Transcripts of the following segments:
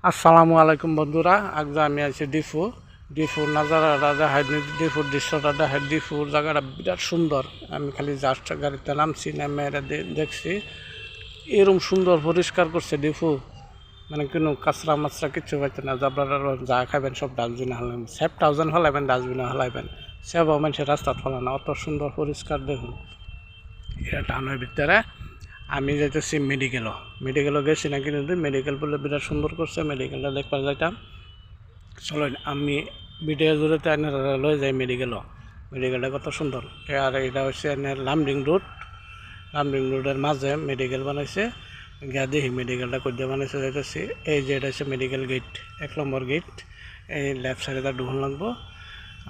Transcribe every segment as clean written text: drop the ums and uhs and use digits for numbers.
আসসালামু আলাইকুম বন্ধুরা, আজ আমি আছি ডিফুর নাজারা দেখাই, ডিফুর দৃশ্যটা দেখাই। ডিফুর জায়গাটা বিরাট সুন্দর। আমি খালি জাস্ট গাড়িতে নামছি, নেমে দেখছি এরকম সুন্দর পরিষ্কার করছে ডিফু, মানে কোনো কাঁচরা মাছরা কিচ্ছু পাইতে না। আপনারা যা খাবেন সব ডাস্টবিনে হালাবেন, সেফ 1000 হলাইবেন, ডাস্টবিনে হলাইবেন, সেবাও মানুষের রাস্তা ফেলানো, অত সুন্দর পরিষ্কার দেখুন। এটা টাউনের ভিতরে আমি যাইতেছি মেডিকেলও গেছি না, কিন্তু মেডিকেল বলে বিরাট সুন্দর করছে। মেডিকেলটা দেখবার যাইতাম, চলো আমি ভিডিও জুড়েতে এনে লয়ে যাই। মেডিকেলটা কত সুন্দর। আর এটা হচ্ছে এনে লামডিং রোডের মাঝে মেডিকেল বানাইছে। গিয়া দেখি মেডিকেলটা কইতে বানাইছে যাইতেছি। এই যে এটা হচ্ছে মেডিকেল গেট, 1 নম্বর গেট। এই লেফট সাইডে তার ঢুকুন লাগবো।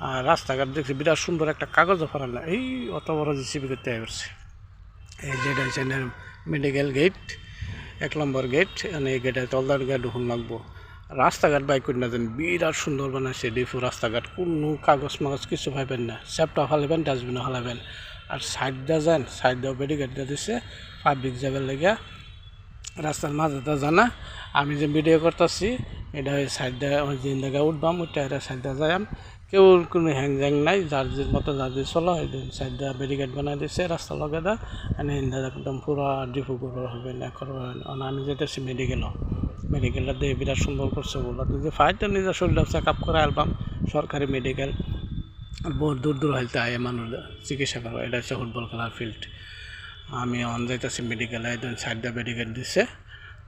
আর রাস্তাঘাট দেখছি বিরাট সুন্দর, একটা কাগজও ফেরান না, এই অত বড় জিসিবি করতে আসছে। এই যেটা হচ্ছে মেডিকেল গেট, 1 নম্বর গেট। এই গেটে তলদার গিয়ে ঢুকুন লাগবো। রাস্তাঘাট বাইক করে না যেন বিরাট সুন্দর বানাইছে ডিফু রাস্তাঘাট। কোনো কাগজ মাগজ কিছু পাইবেন না, সেপটা ফেলাবেন, ডাস্টবিনে ফেলাবেন। আর সাইডটা যান, সাইডটাও ব্যারিকেডটা দিচ্ছে পাবলিক যাবার লেগে। রাস্তার মাঝেটা জানা আমি যে ভিডিও করতেছি, এটা ওই সাইডটা ওই যে জায়গায় উঠবাম, ওইটা এটা সাইডটা যাইম। কেউ কোনো হ্যাং জ্যাং নাই, যার যে মতো যার যে চলো এই সাইডটা ব্যারিকেড বানাই দিচ্ছে রাস্তা লগে দা। এনে একদম পুরো ডিফু করে হবে না করবেন। আমি যেতেছি মেডিকেলটা দিয়ে বিরাট সুন্দর করছে বলো। যে ফাইটটা নিজের শরীরটা চেক আপ করে অ্যালবাম। সরকারি মেডিকেল, বহু দূর হইতে আয় মানুষ চিকিৎসা করবো। এটা হচ্ছে ফুটবল খেলার ফিল্ড। আমি অন যাইতেছি মেডিকেলে, একদম সাইডটা মেডিকেল দিচ্ছে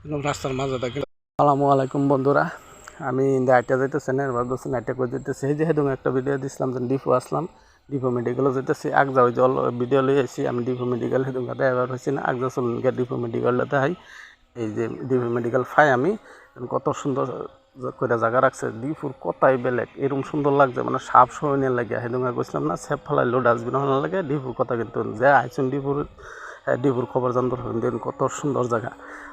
একদম রাস্তার মাঝে থাকে। আসসালামু আলাইকুম বন্ধুরা, আমি আইটা যাইতেছি না, এবার দোষে আইটা করে যেতেছি। এই যে হেদুম একটা ভিডিও দিছিলাম যে ডিফু আসলাম, ডিফু মেডিকেলও যেতেছি। আগজা ওই যে ভিডিও লই আসি আমি ডিফু মেডিকেল, হেদুম কাটা এবার হয়েছি না। আগজা চলুন গিয়ে ডিফু মেডিকেলটাতে হাই। এই যে ডিফু মেডিকেল ফাই আমি, কত সুন্দর করে জায়গা রাখছে। ডিফুর কথাই বেলেগ, এরকম সুন্দর লাগছে, মানে সাপ সহনীয় লাগে। হেদুমা গেছিলাম না, সেপ ফেলাইলো ডাস্টবিন হওয়ার লাগে। ডিফুর কথা কিন্তু যে আইসুন ডিফুর খবর জানতে পারবেন, কত সুন্দর জায়গা।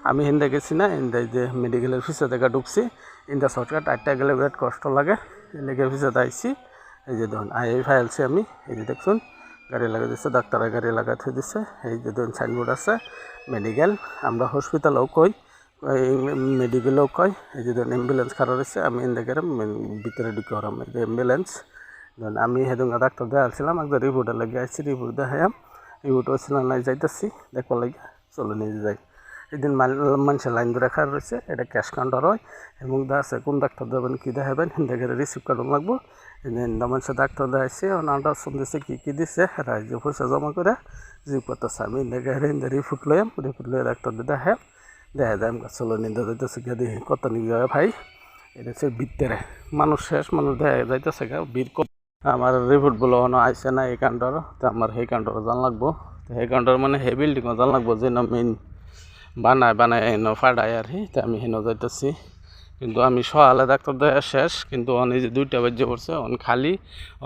আমি হিন্দে গেছি না, হিন্দায় যে মেডিকেলের ফিসে জায়গা ঢুকছি, ইন্দা শর্টকাট আটটা গেলে বিরাট কষ্ট লাগে। লেগে ফিসে আইসি। এই যে ধরুন এই ফাইলছি আমি, এই যে দেখুন গাড়ি লাগাই দিচ্ছে, ডাক্তারের গাড়ি লাগাই থৈ দিচ্ছে। এই যে ধরুন সাইনবোর্ড আছে মেডিকেল, আমরা হসপিটালেও কই, মেডিকেলেও কয়। এই যে ধরুন অ্যাম্বুলেন্স খারাপ হয়েছে, আমি ইন্দাকে ভিতরে ঢুকে হরাম। এই যে অ্যাম্বুলেন্স ধরুন আমি হেদুঙ্গা ডাক্তার দেখাচ্ছিলাম, একবার রিপোর্টে লেগে আসছি, রিপোর্ট দেখাইম। রিপোর্ট হচ্ছিল না, যাইতেছি দেখবার লাগে, চলো নিজে যাই। এদিন মানুষের লাইন ধরে খারাপ রয়েছে, এটা ক্যাশ কাউন্টার হয়। এবং আছে কোন ডাক্তার দেবেন, কী দেখাবেন, হিন্দাকে রিসিভ করা লাগবো। এদিন মানুষের ডাক্তার দেখাইছে, আল্ট্রাসাউন্ড দিচ্ছে, কী দিচ্ছে, রাজ্য পয়সা জমা করে রিসিভ করতেছে। আমি হিন্দাকে রিপোর্ট লইম, রিপোর্ট লইয়া ডাক্তার দেখা যায়। চলো নিন্দা যাইতেছে গিয়ে দেখি কত নিয়ে ভাই। এটা হচ্ছে ভিতরে মানুষ শেষ, মানুষ দেখা যাইতেছে গা ভিড়। আমার রিপোর্ট বলো আইসে না এই কাউন্টার, তো আমার সেই কাউন্টার জান লাগবো। সেই কাউন্টার মানে সেই বিল্ডিংও জান লাগবো, যে মেইন বানায় এনে ফাটায় আর তো আমি হেন যাইতেছি। কিন্তু আমি সকালে ডাক্তার দেখা শেষ, কিন্তু অন এই যে 2টা বাজে পড়ছে, অন খালি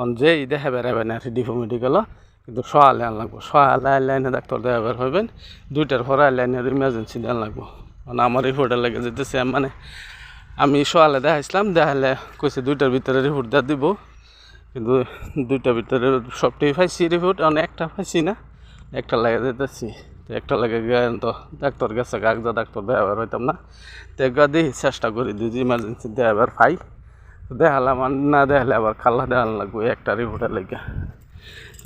অন যে দেখা বেড়াবে না ডিফু মেডিকেল। কিন্তু সকালে আন লাগবো, সকালে লাইনে ডাক্তার দেখা বের হইবেন, 2টার পরে লাইনের ইমার্জেন্সি দেওয়া লাগবো। মানে আমার রিপোর্টে লেগে যেতেছে, মানে আমি সকালে দেখাইছিলাম, দেখালে কইছে 2টার ভিতরে রিপোর্ট দেওয়া দিব। কিন্তু 2টার ভিতরে সবটাই পাইছি রিপোর্ট, একটা পাইছি না, একটা লাগে যেতেছি। তো একটা লাগে তো ডাক্তার গেছে, কাগজা ডাক্তার দেখাবার হইতাম না। তো একবার দেখি চেষ্টা করি যদি ইমার্জেন্সি দেখাবার পাই, তো দেখালাম। আর না দেখালে আবার খাল্লা দেখানো লাগবো একটা রিপোর্টের লেগে।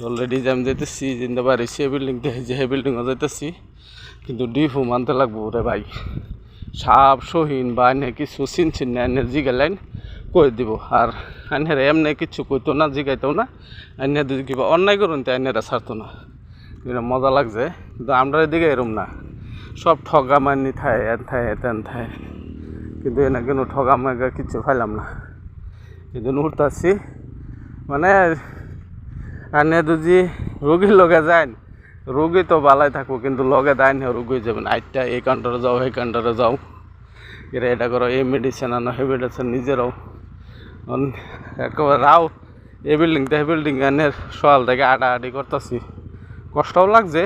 অলরেডি যে আমি যেতেছি জিন্দা বাড়ি, সে বিল্ডিং দেখি যে সেই বিল্ডিংও যেতেছি। কিন্তু ডিফু মানতে লাগবো রে ভাই, সাপ সহিন বা এনে কিছু চিনছিন না, এনে জিগালাইন কই দিব। আর আইনের এমনি কিছু কইতো না, জিগাইতো না। আইনে যদি কিবা অন্যায় করুন তো আইনেরা ছাড়তো না। কিন্তু মজা লাগছে। কিন্তু আমরা এদিকে এরম না, সব ঠগামানি থায়, এন থায় তেন থায়। কিন্তু এনে কোনো ঠগামাগা কিছু পাইলাম না। কিন্তু উঠতেছি মানে আইনে যদি রোগীর লগে যান, রোগী তো ভালাই থাকবো, কিন্তু লগে দেয় না রোগী যাবেন। আইটা এই কাউন্টারে যাও, সেই কাউন্টারে যাও, এটা করো, এই মেডিসিন আনো, সেই মেডিসিন নিজেরাও একেবারে রাও। এই বিল্ডিং তো এই বিল্ডিং এনের সকাল থেকে আটাআটি করতেছি, কষ্টও লাগছে।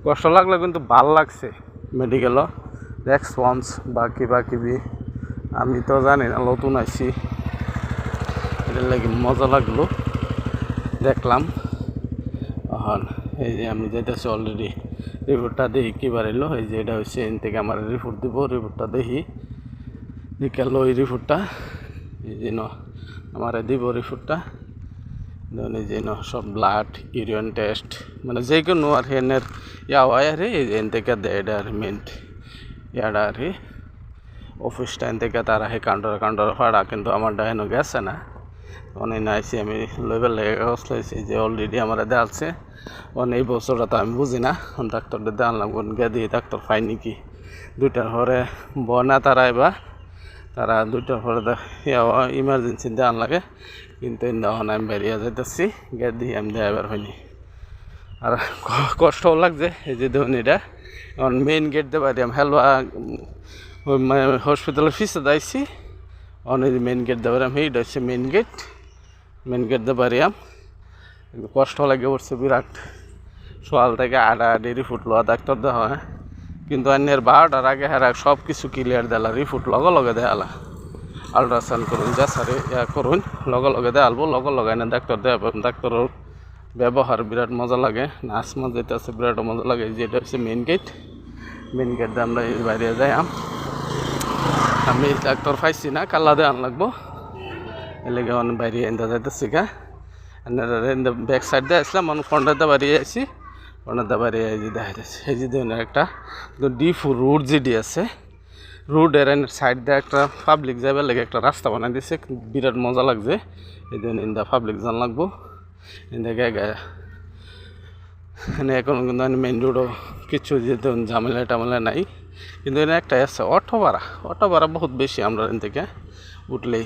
কষ্ট লাগলে কিন্তু ভাল লাগছে। মেডিকেলও রেসপন্স বা কিবি আমি তো জানি না, নতুন আইছি, এটার লাগে মজা লাগলো, দেখলাম। এখন এই যে আমি যেতেছি অলরেডি, রিপোর্টটা দেখি কী বাড়িলো। এই যে এটা হচ্ছে এন থেকে আমার রিপোর্ট দিব, রিপোর্টটা দেখি বিকেল ওই রিপোর্টটা এই যেন আমার দিব রিপোর্টটা ধরুন এই যেন সব ব্লাড ইউরিন টেস্ট মানে যে কোনো আর হেনের ইয়া হয় আর এন থেকে দেয় এটা আর মেন্ট ইয়াটা আর অফিস টাইম থেকে তারা সেই কাউন্টার ভাড়া কিন্তু আমার ডাইনো গেছে না অনেক নাইছি আমি লেভেল লেগে কাগজ লাইছি যে অলরেডি আমার দেওয়ালছে অনেক এই বছরটা তো আমি বুঝি না ডাক্তারটা দেওয়াল লাগবো গিয়ে দিয়ে ডাক্তার পাই নাকি 2টার পরে বনা তারা এবার তারা 2টার পরে ইমার্জেন্সি দেওয়ান লাগে কিন্তু তখন আমি বেরিয়ে যেতেছি গিয়ে দিয়ে আমি দেওয়ার হয়নি আর কষ্টও লাগছে এই যে ধরুন এটা এখন মেইন গেট দিয়ে বাড়ি আমি হেলবা হসপিটালের ফিসে যাইছি অনেক মেইন গেট দিয়ে বাড়ি এইটা হচ্ছে মেইন গেট দিয়ে বাড়ি কষ্ট লাগে পড়ছে বিরাট সকাল থেকে আড়াআড়ি রিপোর্ট লওয়া ডাক্তার দেওয়া হয় কিন্তু অন্যের 12টার আগে হেরা সব কিছু ক্লিয়ার দেলা রিপোর্ট লগে দেয়ালা আল্ট্রাসাউন্ড করুন যা সারে ইয়া করুন লগে দেয়ালবো লগে এনে ডাক্তার দেওয়া ডাক্তারের ব্যবহার বিরাট মজা লাগে নাচ মজা যেটা আছে বিরাট মজা লাগে যেটা হচ্ছে মেইন গেট দিয়ে আমরা বাইরে যাই আমি ডাক্তার পাইছি না কাল্লা দেওয়ান লাগবো এলাকা অনেক বাইরে এনে যাইতেছি গা ব্যাক সাইড দিয়ে আসলাম অনেক ফ্রন্টে বাড়িয়ে আসি ফ্রন্টে বাড়িয়ে এই যে দেখা যাচ্ছে এই যে ধরনের একটা D4 রোড যেটি আছে রোডের সাইড দিয়ে একটা পাবলিক যাবে লাগে একটা রাস্তা বানাই দিয়েছে বিরাট মজা লাগছে এই জন্য ইন্দা পাবলিক জান লাগবো ইন্দা গায়ে এখন কিন্তু মেইন রোডও কিছু যেতে ঝামেলা নাই কিন্তু এখানে একটাই আছে অটো ভাড়া বহুত বেশি আমরা এখান থেকে উঠলেই